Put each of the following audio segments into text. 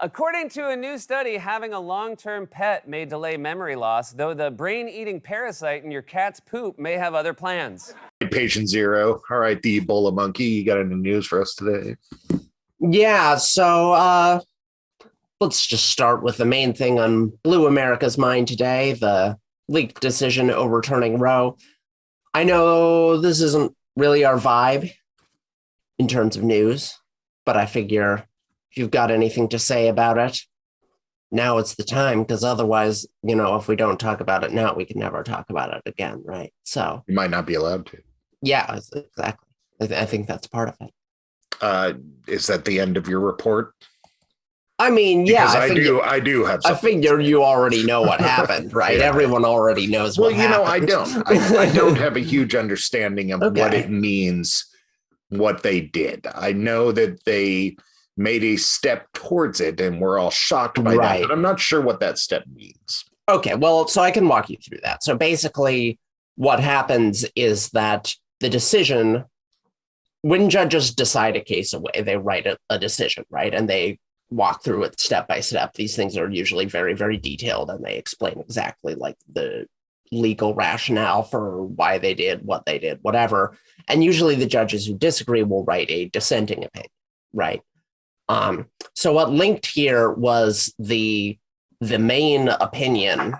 According to a new study, having a long-term pet may delay memory loss, though the brain-eating parasite in your cat's poop may have other plans. Patient zero. All right, the Ebola monkey. You got any news for us today? Yeah, so let's just start with the main thing on Blue America's mind today, the leaked decision overturning Roe. I know this isn't really our vibe in terms of news, but I figure if you've got anything to say about it, now it's the time, because otherwise, if we don't talk about it now, we can never talk about it again, right? So you might not be allowed to. Yeah, exactly. I think that's part of it. Is that the end of your report? I mean, yeah, because I do have something. I figure you already know what happened, right? Yeah. Everyone already knows what happened. I don't. I don't have a huge understanding of what it means, what they did. I know that they made a step towards it, and we're all shocked by that, but I'm not sure what that step means. Okay, well, so I can walk you through that. So basically, what happens is that the decision, when judges decide a case away, they write a decision, right? And they walk through it step by step. These things are usually very, very detailed, and they explain exactly like the legal rationale for why they did what they did, whatever. And usually the judges who disagree will write a dissenting opinion, right? So what linked here was the main opinion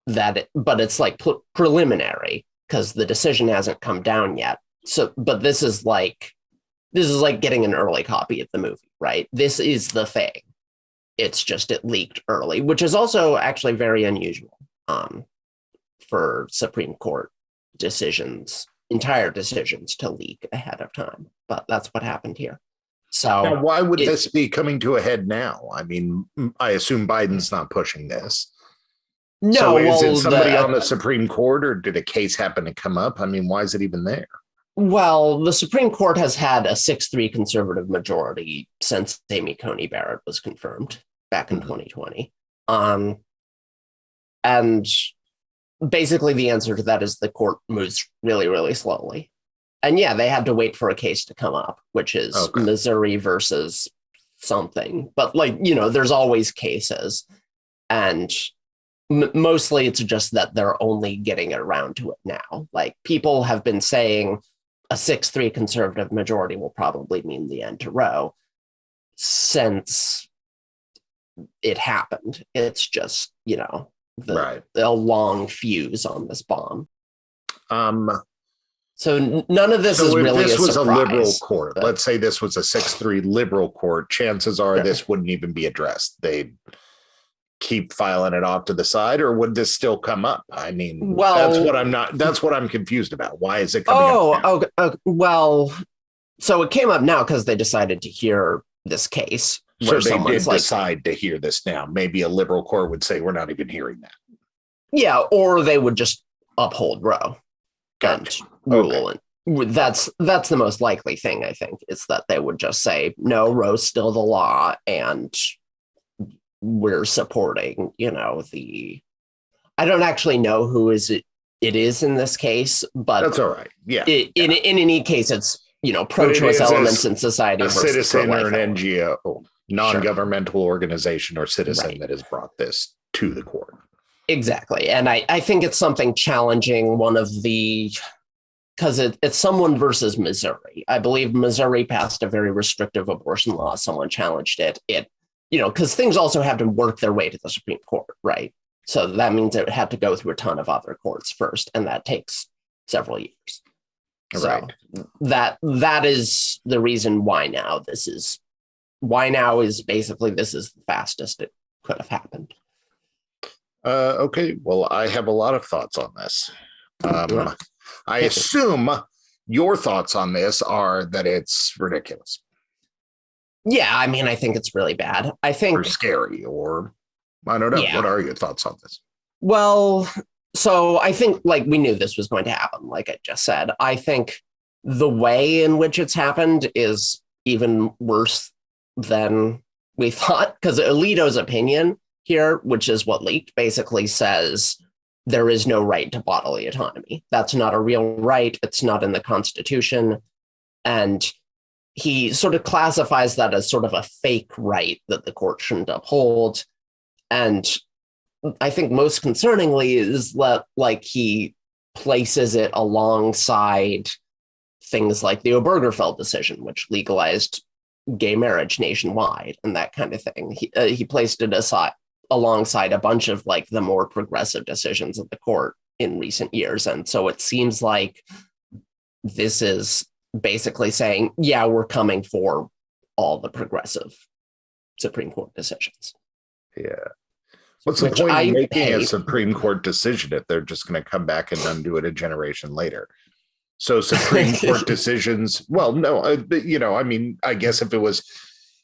but it's like preliminary, because the decision hasn't come down yet. So, but this is like getting an early copy of the movie, right? This is the thing. It's just it leaked early, which is also actually very unusual for Supreme Court entire decisions to leak ahead of time. But that's what happened here. So now, why would this be coming to a head now? I mean, I assume Biden's not pushing this. No, so is it somebody on the Supreme Court, or did a case happen to come up? I mean, why is it even there? Well, the Supreme Court has had a 6-3 conservative majority since Amy Coney Barrett was confirmed back in 2020. And basically the answer to that is the court moves really, really slowly. And yeah, they had to wait for a case to come up, which is Missouri versus something. But there's always cases. And mostly it's just that they're only getting around to it now. Like, people have been saying a 6-3 conservative majority will probably mean the end to Roe since it happened. It's just, the long fuse on this bomb. So none of this is really a surprise. If this was a liberal court, let's say this was a 6-3 liberal court, chances are this wouldn't even be addressed. They'd keep filing it off to the side, or would this still come up? I mean, that's what I'm confused about. Why is it coming up now? Well, so it came up now because they decided to hear this case. So they did decide to hear this now. Maybe a liberal court would say, we're not even hearing that. Yeah, or they would just uphold Roe. Gotcha. Rule. And that's the most likely thing, I think, is that they would just say, no, Roe's still the law, and we're supporting, I don't actually know who it is in this case, but that's all right. Yeah. In any case, it's, pro-choice elements in society. A citizen or an NGO, non-governmental organization or citizen that has brought this to the court. Exactly. And I think it's something challenging, because it's someone versus Missouri. I believe Missouri passed a very restrictive abortion law. Someone challenged it. Because things also have to work their way to the Supreme Court, right? So that means it had to go through a ton of other courts first, and that takes several years. Right. So that is the reason why now is basically this is the fastest it could have happened. Okay, well, I have a lot of thoughts on this. I assume your thoughts on this are that it's ridiculous. Yeah, I mean, I think it's really bad. I think... Or scary, or... I don't know. Yeah. What are your thoughts on this? Well, so I think, we knew this was going to happen, like I just said. I think the way in which it's happened is even worse than we thought, because Alito's opinion here, which is what leaked, basically says there is no right to bodily autonomy. That's not a real right. It's not in the Constitution. And he sort of classifies that as sort of a fake right that the court shouldn't uphold. And I think most concerningly is that, like, he places it alongside things like the Obergefell decision, which legalized gay marriage nationwide and that kind of thing. He placed it alongside a bunch of, like, the more progressive decisions of the court in recent years. And so it seems like this is basically saying, yeah, we're coming for all the progressive Supreme Court decisions. Yeah. What's the point of making a Supreme Court decision if they're just going to come back and undo it a generation later? So Supreme Court decisions, well, no, you know, I mean, I guess if it was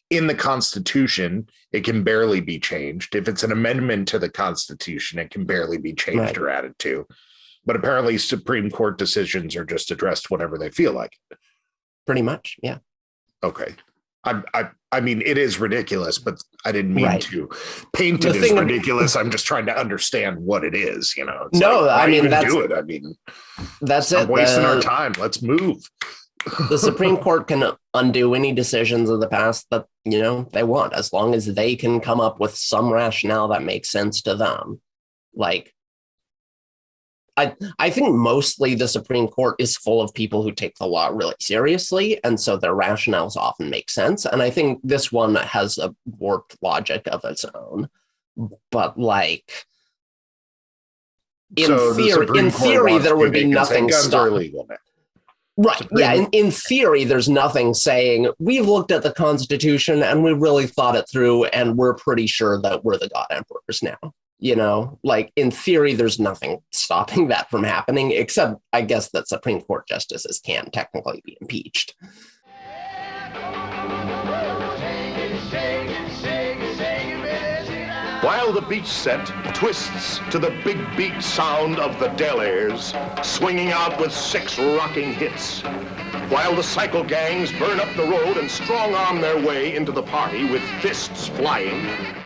in the Constitution, it can barely be changed. If it's an amendment to the Constitution, it can barely be changed or added to. But apparently Supreme Court decisions are just addressed whenever they feel like it. Pretty much, yeah. Okay. I mean, it is ridiculous, but I didn't mean to paint it as ridiculous. I'm just trying to understand what it is, you know. It's I mean, do it. I mean, that's it. Wasting our time. Let's move. The Supreme Court can undo any decisions of the past that, you know, they want, as long as they can come up with some rationale that makes sense to them. Like, I think mostly the Supreme Court is full of people who take the law really seriously, and so their rationales often make sense. And I think this one has a warped logic of its own. But, like, in theory, there would be nothing stopping. Right. Yeah. In theory, there's nothing saying we've looked at the Constitution and we really thought it through, and we're pretty sure that we're the God Emperors now. You know, like, in theory, there's nothing stopping that from happening, except I guess that Supreme Court justices can technically be impeached. While the beach set twists to the big beat sound of the Delaires, swinging out with 6 rocking hits. While the cycle gangs burn up the road and strong-arm their way into the party with fists flying.